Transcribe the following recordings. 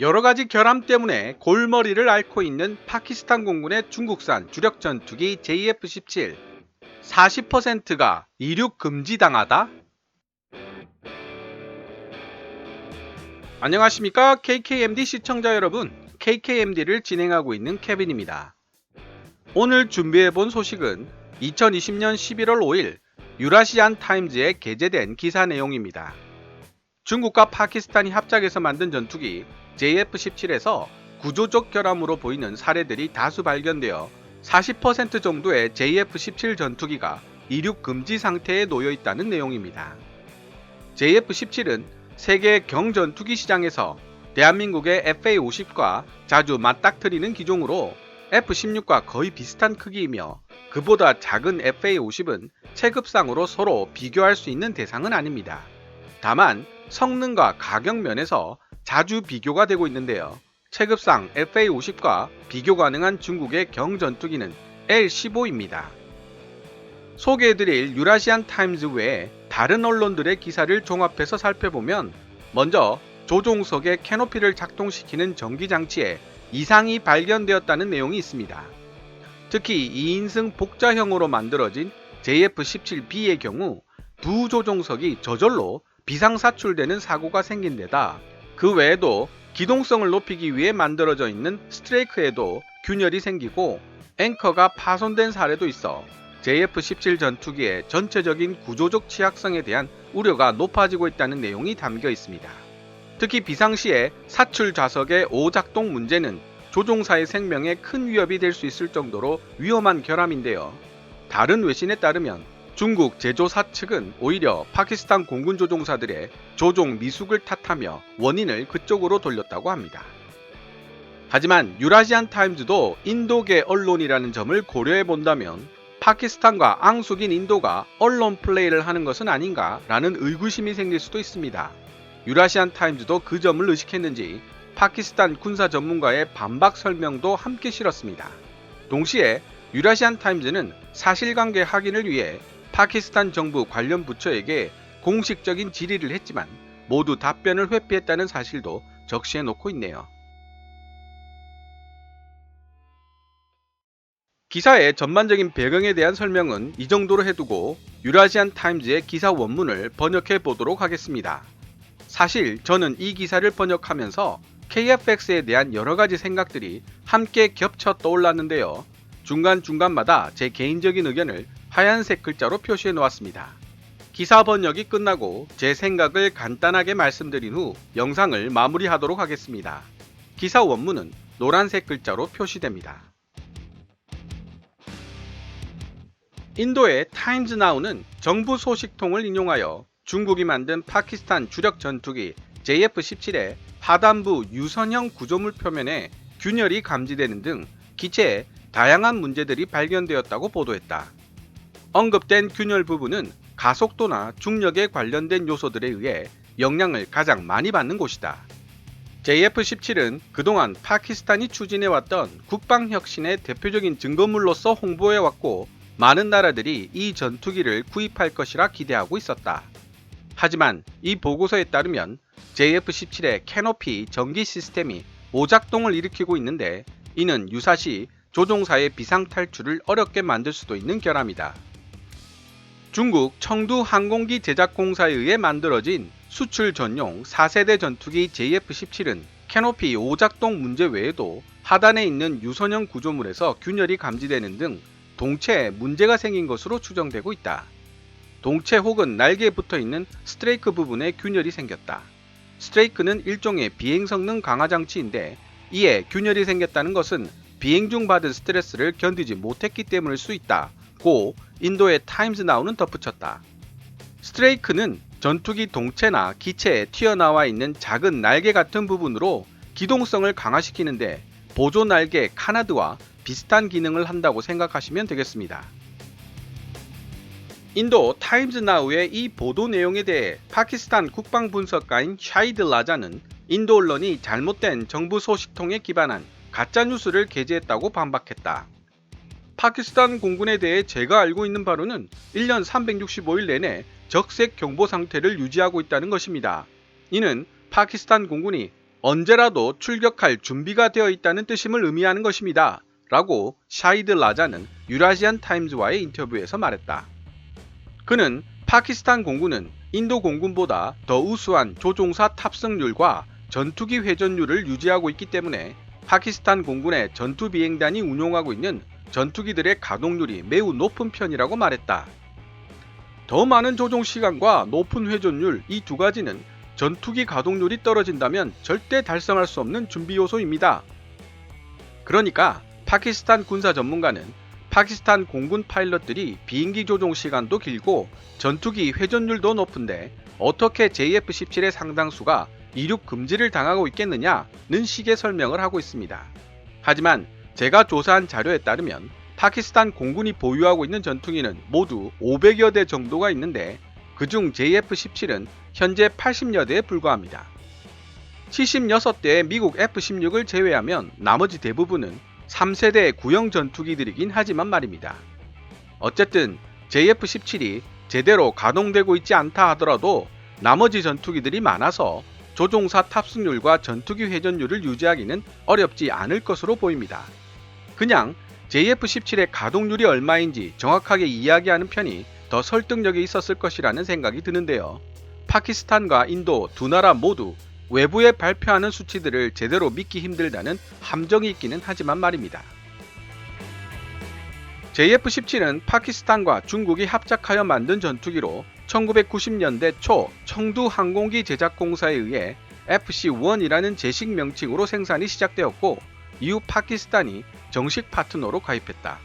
여러가지 결함 때문에 골머리를 앓고 있는 파키스탄 공군의 중국산 주력 전투기 JF-17 40%가 이륙 금지당하다? 안녕하십니까 KKMD 시청자 여러분, KKMD를 진행하고 있는 케빈입니다. 오늘 준비해본 소식은 2020년 11월 5일 유라시안 타임즈에 게재된 기사 내용입니다. 중국과 파키스탄이 합작해서 만든 전투기 JF-17에서 구조적 결함으로 보이는 사례들이 다수 발견되어 40% 정도의 JF-17 전투기가 이륙 금지 상태에 놓여 있다는 내용입니다. JF-17은 세계 경전투기 시장에서 대한민국의 FA-50과 자주 맞닥뜨리는 기종으로 F-16과 거의 비슷한 크기이며 그보다 작은 FA-50은 체급상으로 서로 비교할 수 있는 대상은 아닙니다. 다만 성능과 가격 면에서 자주 비교가 되고 있는데요. 체급상 FA-50과 비교 가능한 중국의 경전투기는 L-15입니다. 소개해드릴 유라시안 타임즈 외에 다른 언론들의 기사를 종합해서 살펴보면 먼저 조종석의 캐노피를 작동시키는 전기장치에 이상이 발견되었다는 내용이 있습니다. 특히 2인승 복자형으로 만들어진 JF-17B의 경우 부조종석이 저절로 비상사출되는 사고가 생긴 데다 그 외에도 기동성을 높이기 위해 만들어져 있는 스트레이크에도 균열이 생기고 앵커가 파손된 사례도 있어 JF-17 전투기의 전체적인 구조적 취약성에 대한 우려가 높아지고 있다는 내용이 담겨 있습니다. 특히 비상시에 사출 좌석의 오작동 문제는 조종사의 생명에 큰 위협이 될 수 있을 정도로 위험한 결함인데요. 다른 외신에 따르면 중국 제조사 측은 오히려 파키스탄 공군 조종사들의 조종 미숙을 탓하며 원인을 그쪽으로 돌렸다고 합니다. 하지만 유라시안 타임즈도 인도계 언론이라는 점을 고려해 본다면 파키스탄과 앙숙인 인도가 언론 플레이를 하는 것은 아닌가 라는 의구심이 생길 수도 있습니다. 유라시안 타임즈도 그 점을 의식했는지 파키스탄 군사 전문가의 반박 설명도 함께 실었습니다. 동시에 유라시안 타임즈는 사실관계 확인을 위해 파키스탄 정부 관련 부처에게 공식적인 질의를 했지만 모두 답변을 회피했다는 사실도 적시해 놓고 있네요. 기사의 전반적인 배경에 대한 설명은 이 정도로 해두고 유라시안 타임즈의 기사 원문을 번역해 보도록 하겠습니다. 사실 저는 이 기사를 번역하면서 KFX에 대한 여러가지 생각들이 함께 겹쳐 떠올랐는데요. 중간중간마다 제 개인적인 의견을 하얀색 글자로 표시해 놓았습니다. 기사 번역이 끝나고 제 생각을 간단하게 말씀드린 후 영상을 마무리하도록 하겠습니다. 기사 원문은 노란색 글자로 표시됩니다. 인도의 타임즈 나우는 정부 소식통을 인용하여 중국이 만든 파키스탄 주력 전투기 JF-17의 하단부 유선형 구조물 표면에 균열이 감지되는 등 기체에 다양한 문제들이 발견되었다고 보도했다. 언급된 균열 부분은 가속도나 중력에 관련된 요소들에 의해 영향을 가장 많이 받는 곳이다. JF-17은 그동안 파키스탄이 추진해왔던 국방혁신의 대표적인 증거물로서 홍보해왔고 많은 나라들이 이 전투기를 구입할 것이라 기대하고 있었다. 하지만 이 보고서에 따르면 JF-17의 캐노피 전기 시스템이 오작동을 일으키고 있는데 이는 유사시 조종사의 비상 탈출을 어렵게 만들 수도 있는 결함이다. 중국 청두 항공기 제작공사에 의해 만들어진 수출 전용 4세대 전투기 JF-17은 캐노피 오작동 문제 외에도 하단에 있는 유선형 구조물에서 균열이 감지되는 등 동체에 문제가 생긴 것으로 추정되고 있다. 동체 혹은 날개에 붙어있는 스트레이크 부분에 균열이 생겼다. 스트레이크는 일종의 비행 성능 강화 장치인데 이에 균열이 생겼다는 것은 비행 중 받은 스트레스를 견디지 못했기 때문일 수 있다고 인도의 타임즈 나우는 덧붙였다. 스트레이크는 전투기 동체나 기체에 튀어나와 있는 작은 날개 같은 부분으로 기동성을 강화시키는데 보조 날개 카나드와 비슷한 기능을 한다고 생각하시면 되겠습니다. 인도 타임즈 나우의 이 보도 내용에 대해 파키스탄 국방분석가인 샤이드 라자는 인도 언론이 잘못된 정부 소식통에 기반한 가짜뉴스를 게재했다고 반박했다. 파키스탄 공군에 대해 제가 알고 있는 바로는 1년 365일 내내 적색 경보 상태를 유지하고 있다는 것입니다. 이는 파키스탄 공군이 언제라도 출격할 준비가 되어 있다는 뜻임을 의미하는 것입니다. 라고 샤히드 라자는 유라시안 타임즈와의 인터뷰에서 말했다. 그는 파키스탄 공군은 인도 공군보다 더 우수한 조종사 탑승률과 전투기 회전율을 유지하고 있기 때문에 파키스탄 공군의 전투 비행단이 운용하고 있는 전투기들의 가동률이 매우 높은 편이라고 말했다. 더 많은 조종 시간과 높은 회전율, 이 두 가지는 전투기 가동률이 떨어진다면 절대 달성할 수 없는 준비 요소입니다. 그러니까 파키스탄 군사 전문가는 파키스탄 공군 파일럿들이 비행기 조종 시간도 길고 전투기 회전율도 높은데 어떻게 JF-17의 상당수가 이륙 금지를 당하고 있겠느냐는 식의 설명을 하고 있습니다. 하지만 제가 조사한 자료에 따르면 파키스탄 공군이 보유하고 있는 전투기는 모두 500여 대 정도가 있는데 그중 JF-17은 현재 80여 대에 불과합니다. 76대의 미국 F-16을 제외하면 나머지 대부분은 3세대 구형 전투기들이긴 하지만 말입니다. 어쨌든 JF-17이 제대로 가동되고 있지 않다 하더라도 나머지 전투기들이 많아서 조종사 탑승률과 전투기 회전율을 유지하기는 어렵지 않을 것으로 보입니다. 그냥 JF-17의 가동률이 얼마인지 정확하게 이야기하는 편이 더 설득력이 있었을 것이라는 생각이 드는데요. 파키스탄과 인도 두 나라 모두 외부에 발표하는 수치들을 제대로 믿기 힘들다는 함정이 있기는 하지만 말입니다. JF-17은 파키스탄과 중국이 합작하여 만든 전투기로 1990년대 초 청두 항공기 제작공사에 의해 FC-1이라는 제식 명칭으로 생산이 시작되었고 이후 파키스탄이 정식 파트너로 가입했다.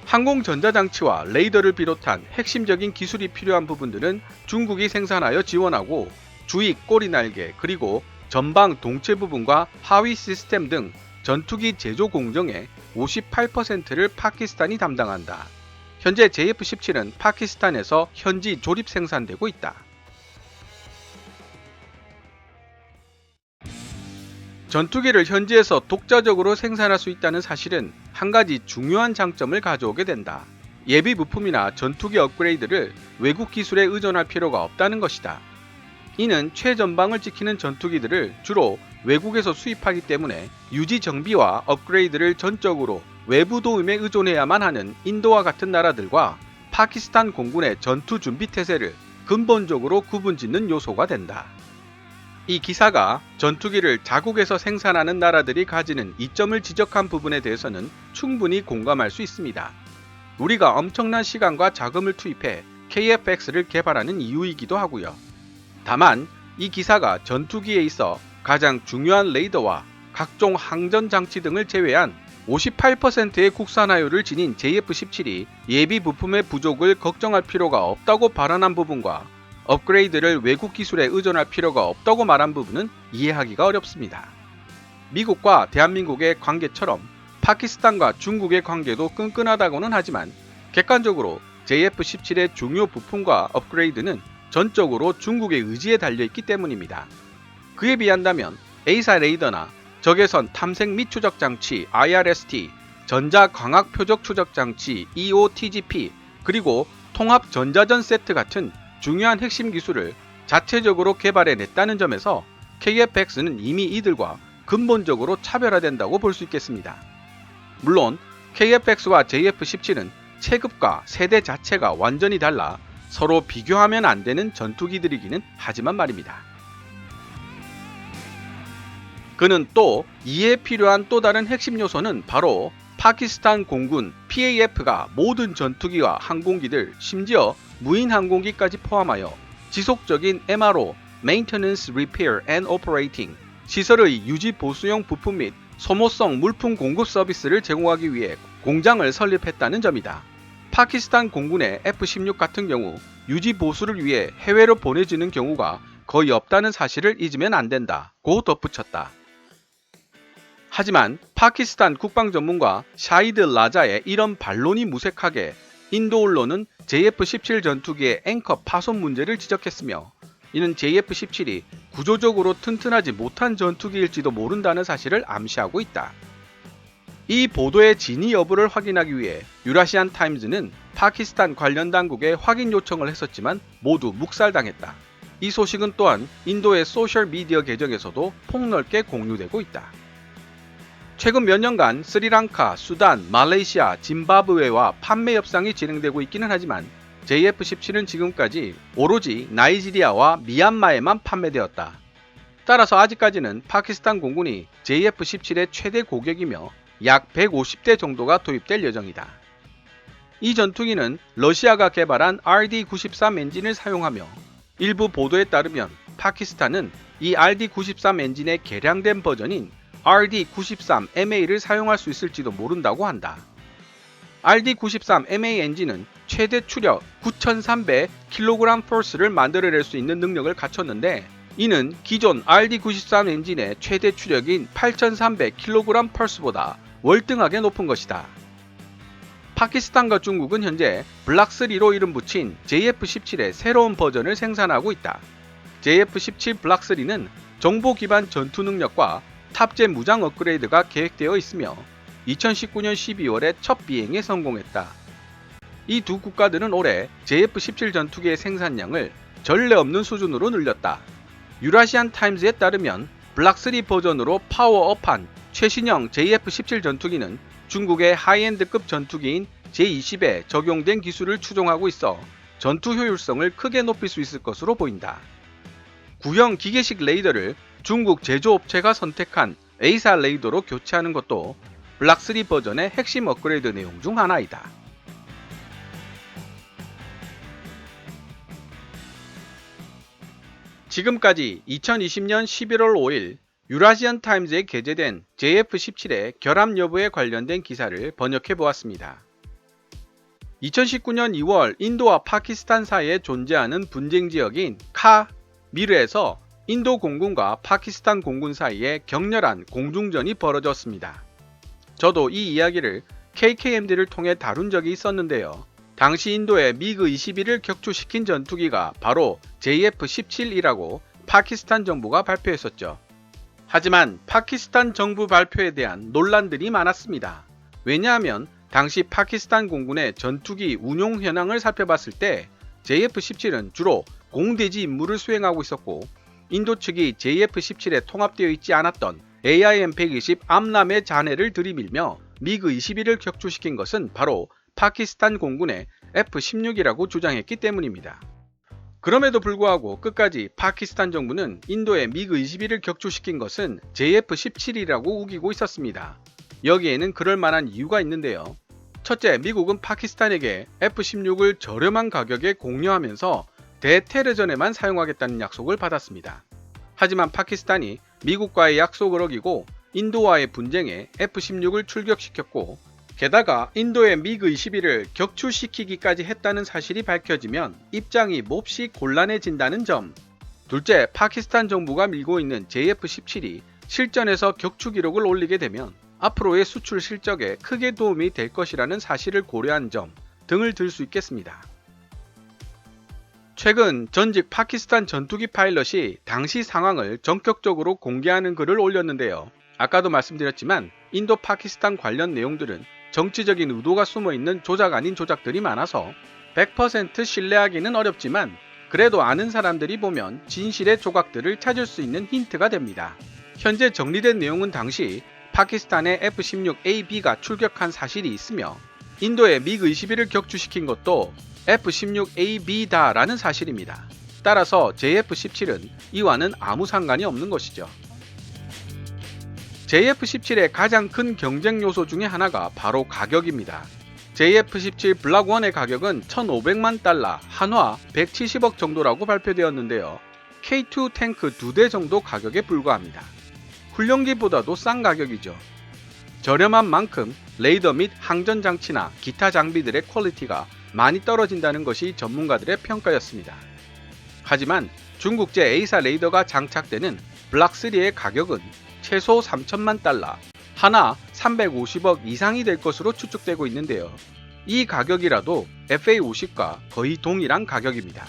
항공 전자장치와 레이더를 비롯한 핵심적인 기술이 필요한 부분들은 중국이 생산하여 지원하고 주위 꼬리 날개 그리고 전방 동체 부분과 하위 시스템 등 전투기 제조 공정의 58%를 파키스탄이 담당한다. 현재 JF-17은 파키스탄에서 현지 조립 생산되고 있다. 전투기를 현지에서 독자적으로 생산할 수 있다는 사실은 한 가지 중요한 장점을 가져오게 된다. 예비 부품이나 전투기 업그레이드를 외국 기술에 의존할 필요가 없다는 것이다. 이는 최전방을 지키는 전투기들을 주로 외국에서 수입하기 때문에 유지 정비와 업그레이드를 전적으로 외부 도움에 의존해야만 하는 인도와 같은 나라들과 파키스탄 공군의 전투 준비 태세를 근본적으로 구분짓는 요소가 된다. 이 기사가 전투기를 자국에서 생산하는 나라들이 가지는 이점을 지적한 부분에 대해서는 충분히 공감할 수 있습니다. 우리가 엄청난 시간과 자금을 투입해 KF-X를 개발하는 이유이기도 하고요. 다만 이 기사가 전투기에 있어 가장 중요한 레이더와 각종 항전 장치 등을 제외한 58%의 국산화율을 지닌 JF-17이 예비 부품의 부족을 걱정할 필요가 없다고 발언한 부분과 업그레이드를 외국 기술에 의존할 필요가 없다고 말한 부분은 이해하기가 어렵습니다. 미국과 대한민국의 관계처럼 파키스탄과 중국의 관계도 끈끈하다고는 하지만 객관적으로 JF-17의 중요 부품과 업그레이드는 전적으로 중국의 의지에 달려있기 때문입니다. 그에 비한다면 A사 레이더나 적외선 탐색 및 추적 장치 IRST, 전자 광학 표적 추적 장치 EOTGP, 그리고 통합 전자전 세트 같은 중요한 핵심 기술을 자체적으로 개발해냈다는 점에서 KF-X는 이미 이들과 근본적으로 차별화된다고 볼 수 있겠습니다. 물론 KF-X와 JF-17은 체급과 세대 자체가 완전히 달라 서로 비교하면 안 되는 전투기들이기는 하지만 말입니다. 그는 또 이해에 필요한 또 다른 핵심 요소는 바로 파키스탄 공군 PAF가 모든 전투기와 항공기들, 심지어 무인 항공기까지 포함하여 지속적인 MRO, Maintenance, Repair and Operating, 시설의 유지 보수용 부품 및 소모성 물품 공급 서비스를 제공하기 위해 공장을 설립했다는 점이다. 파키스탄 공군의 F-16 같은 경우 유지 보수를 위해 해외로 보내지는 경우가 거의 없다는 사실을 잊으면 안 된다고 덧붙였다. 하지만 파키스탄 국방 전문가 샤히드 라자의 이런 반론이 무색하게 인도 언론은 JF-17 전투기의 앵커 파손 문제를 지적했으며 이는 JF-17이 구조적으로 튼튼하지 못한 전투기일지도 모른다는 사실을 암시하고 있다. 이 보도의 진위 여부를 확인하기 위해 유라시안 타임즈는 파키스탄 관련 당국에 확인 요청을 했었지만 모두 묵살당했다. 이 소식은 또한 인도의 소셜미디어 계정에서도 폭넓게 공유되고 있다. 최근 몇 년간 스리랑카, 수단, 말레이시아, 짐바브웨와 판매 협상이 진행되고 있기는 하지만 JF-17은 지금까지 오로지 나이지리아와 미얀마에만 판매되었다. 따라서 아직까지는 파키스탄 공군이 JF-17의 최대 고객이며 약 150대 정도가 도입될 예정이다. 이 전투기는 러시아가 개발한 RD-93 엔진을 사용하며 일부 보도에 따르면 파키스탄은 이 RD-93 엔진의 개량된 버전인 RD-93MA를 사용할 수 있을지도 모른다고 한다. RD-93MA 엔진은 최대 추력 9,300kgforce를 만들어낼 수 있는 능력을 갖췄는데 이는 기존 RD-93 엔진의 최대 추력인 8,300kgforce보다 월등하게 높은 것이다. 파키스탄과 중국은 현재 블락3로 이름 붙인 JF-17의 새로운 버전을 생산하고 있다. JF-17 블락3는 정보 기반 전투 능력과 탑재 무장 업그레이드가 계획되어 있으며 2019년 12월에 첫 비행에 성공했다. 이 두 국가들은 올해 JF-17 전투기의 생산량을 전례 없는 수준으로 늘렸다. 유라시안 타임즈에 따르면 블락3 버전으로 파워업한 최신형 JF-17 전투기는 중국의 하이엔드급 전투기인 J-20에 적용된 기술을 추종하고 있어 전투 효율성을 크게 높일 수 있을 것으로 보인다. 구형 기계식 레이더를 중국 제조업체가 선택한 A사 레이더로 교체하는 것도 블락3 버전의 핵심 업그레이드 내용 중 하나이다. 지금까지 2020년 11월 5일 유라시안 타임즈에 게재된 JF-17의 결함 여부에 관련된 기사를 번역해 보았습니다. 2019년 2월 인도와 파키스탄 사이에 존재하는 분쟁 지역인 카미르에서 인도 공군과 파키스탄 공군 사이에 격렬한 공중전이 벌어졌습니다. 저도 이 이야기를 KKMD를 통해 다룬 적이 있었는데요. 당시 인도의 미그-21을 격추시킨 전투기가 바로 JF-17이라고 파키스탄 정부가 발표했었죠. 하지만 파키스탄 정부 발표에 대한 논란들이 많았습니다. 왜냐하면 당시 파키스탄 공군의 전투기 운용 현황을 살펴봤을 때 JF-17은 주로 공대지 임무를 수행하고 있었고 인도 측이 JF-17에 통합되어 있지 않았던 AIM-120 암람의 잔해를 들이밀며 미그-21을 격추시킨 것은 바로 파키스탄 공군의 F-16이라고 주장했기 때문입니다. 그럼에도 불구하고 끝까지 파키스탄 정부는 인도의 미그-21을 격추시킨 것은 JF-17이라고 우기고 있었습니다. 여기에는 그럴 만한 이유가 있는데요. 첫째, 미국은 파키스탄에게 F-16을 저렴한 가격에 공유하면서 대테러전에만 사용하겠다는 약속을 받았습니다. 하지만 파키스탄이 미국과의 약속을 어기고 인도와의 분쟁에 F-16을 출격시켰고 게다가 인도의 미그-21을 격추시키기까지 했다는 사실이 밝혀지면 입장이 몹시 곤란해진다는 점. 둘째, 파키스탄 정부가 밀고 있는 JF-17이 실전에서 격추 기록을 올리게 되면 앞으로의 수출 실적에 크게 도움이 될 것이라는 사실을 고려한 점 등을 들 수 있겠습니다. 최근 전직 파키스탄 전투기 파일럿이 당시 상황을 전격적으로 공개하는 글을 올렸는데요. 아까도 말씀드렸지만 인도 파키스탄 관련 내용들은 정치적인 의도가 숨어있는 조작 아닌 조작들이 많아서 100% 신뢰하기는 어렵지만 그래도 아는 사람들이 보면 진실의 조각들을 찾을 수 있는 힌트가 됩니다. 현재 정리된 내용은 당시 파키스탄의 F-16AB가 출격한 사실이 있으며 인도의 미그-21을 격추시킨 것도 F-16AB다 라는 사실입니다. 따라서 JF-17은 이와는 아무 상관이 없는 것이죠. JF-17의 가장 큰 경쟁 요소 중에 하나가 바로 가격입니다. JF-17 블락1의 가격은 1,500만 달러, 한화 170억 정도라고 발표되었는데요. K2 탱크 2대 정도 가격에 불과합니다. 훈련기보다도 싼 가격이죠. 저렴한 만큼 레이더 및 항전 장치나 기타 장비들의 퀄리티가 많이 떨어진다는 것이 전문가들의 평가였습니다. 하지만 중국제 A사 레이더가 장착되는 블락3의 가격은 최소 3천만 달러, 하나 350억 이상이 될 것으로 추측되고 있는데요. 이 가격이라도 FA-50과 거의 동일한 가격입니다.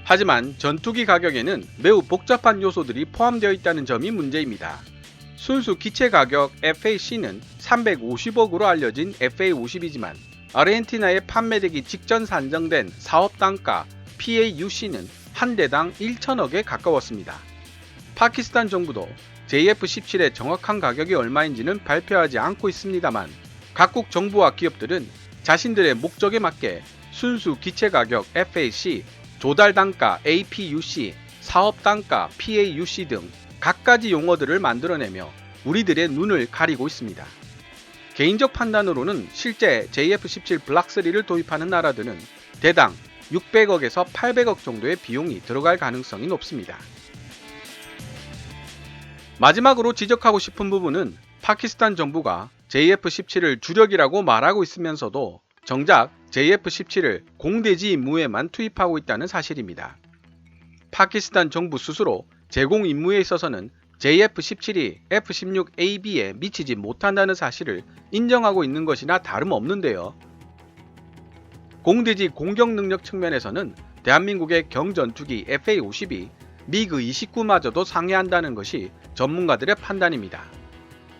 하지만 전투기 가격에는 매우 복잡한 요소들이 포함되어 있다는 점이 문제입니다. 순수 기체 가격 FAC는 350억으로 알려진 FA-50이지만 아르헨티나에 판매되기 직전 산정된 사업 단가 PAUC는 한 대당 1천억에 가까웠습니다. 파키스탄 정부도 JF-17의 정확한 가격이 얼마인지는 발표하지 않고 있습니다만 각국 정부와 기업들은 자신들의 목적에 맞게 순수 기체 가격 FAC, 조달 단가 APUC, 사업 단가 PAUC 등 갖가지 용어들을 만들어내며 우리들의 눈을 가리고 있습니다. 개인적 판단으로는 실제 JF-17 블락3를 도입하는 나라들은 대당 600억에서 800억 정도의 비용이 들어갈 가능성이 높습니다. 마지막으로 지적하고 싶은 부분은 파키스탄 정부가 JF-17을 주력이라고 말하고 있으면서도 정작 JF-17을 공대지 임무에만 투입하고 있다는 사실입니다. 파키스탄 정부 스스로 제공 임무에 있어서는 JF-17이 F-16AB에 미치지 못한다는 사실을 인정하고 있는 것이나 다름없는데요. 공대지 공격 능력 측면에서는 대한민국의 경전투기 FA-50이 미그-29마저도 상회한다는 것이 전문가들의 판단입니다.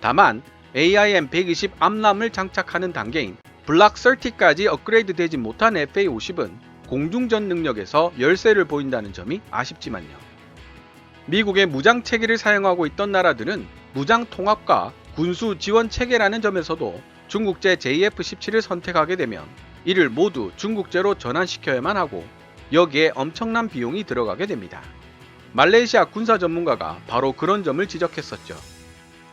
다만 AIM-120 암람을 장착하는 단계인 블락 30까지 업그레이드 되지 못한 FA-50은 공중전 능력에서 열세를 보인다는 점이 아쉽지만요. 미국의 무장 체계를 사용하고 있던 나라들은 무장 통합과 군수 지원 체계라는 점에서도 중국제 JF-17을 선택하게 되면 이를 모두 중국제로 전환시켜야만 하고 여기에 엄청난 비용이 들어가게 됩니다. 말레이시아 군사 전문가가 바로 그런 점을 지적했었죠.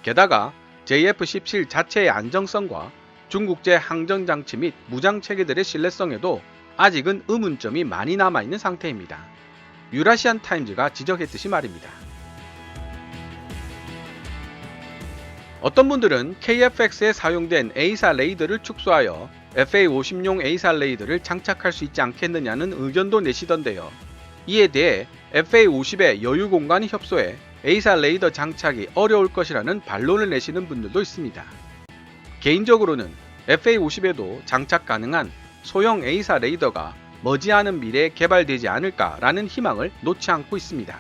게다가 JF-17 자체의 안정성과 중국제 항전장치 및 무장체계들의 신뢰성에도 아직은 의문점이 많이 남아있는 상태입니다. 유라시안 타임즈가 지적했듯이 말입니다. 어떤 분들은 KF-X에 사용된 A사 레이더를 축소하여 FA-50용 A사 레이더를 장착할 수 있지 않겠느냐는 의견도 내시던데요. 이에 대해 FA-50의 여유 공간이 협소해 A사 레이더 장착이 어려울 것이라는 반론을 내시는 분들도 있습니다. 개인적으로는 FA-50에도 장착 가능한 소형 A사 레이더가 머지않은 미래에 개발되지 않을까라는 희망을 놓지 않고 있습니다.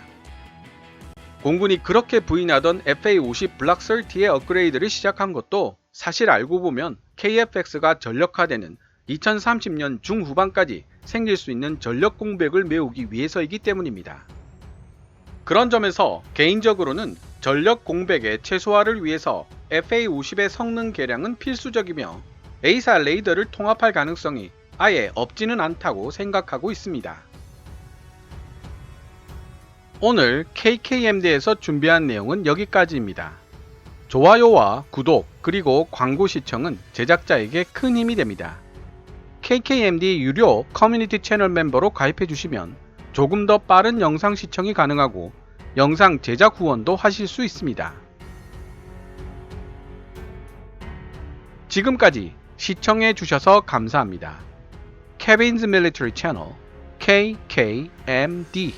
공군이 그렇게 부인하던 FA-50 블락 30의 업그레이드를 시작한 것도 사실 알고 보면 KF-X가 전력화되는 2030년 중후반까지 생길 수 있는 전력 공백을 메우기 위해서이기 때문입니다. 그런 점에서 개인적으로는 전력 공백의 최소화를 위해서 FA-50의 성능 개량은 필수적이며 A사 레이더를 통합할 가능성이 아예 없지는 않다고 생각하고 있습니다. 오늘 KKMD에서 준비한 내용은 여기까지입니다. 좋아요와 구독 그리고 광고 시청은 제작자에게 큰 힘이 됩니다. KKMD 유료 커뮤니티 채널 멤버로 가입해 주시면 조금 더 빠른 영상 시청이 가능하고 영상 제작 후원도 하실 수 있습니다. 지금까지 시청해 주셔서 감사합니다. Kevin's Military Channel KKMD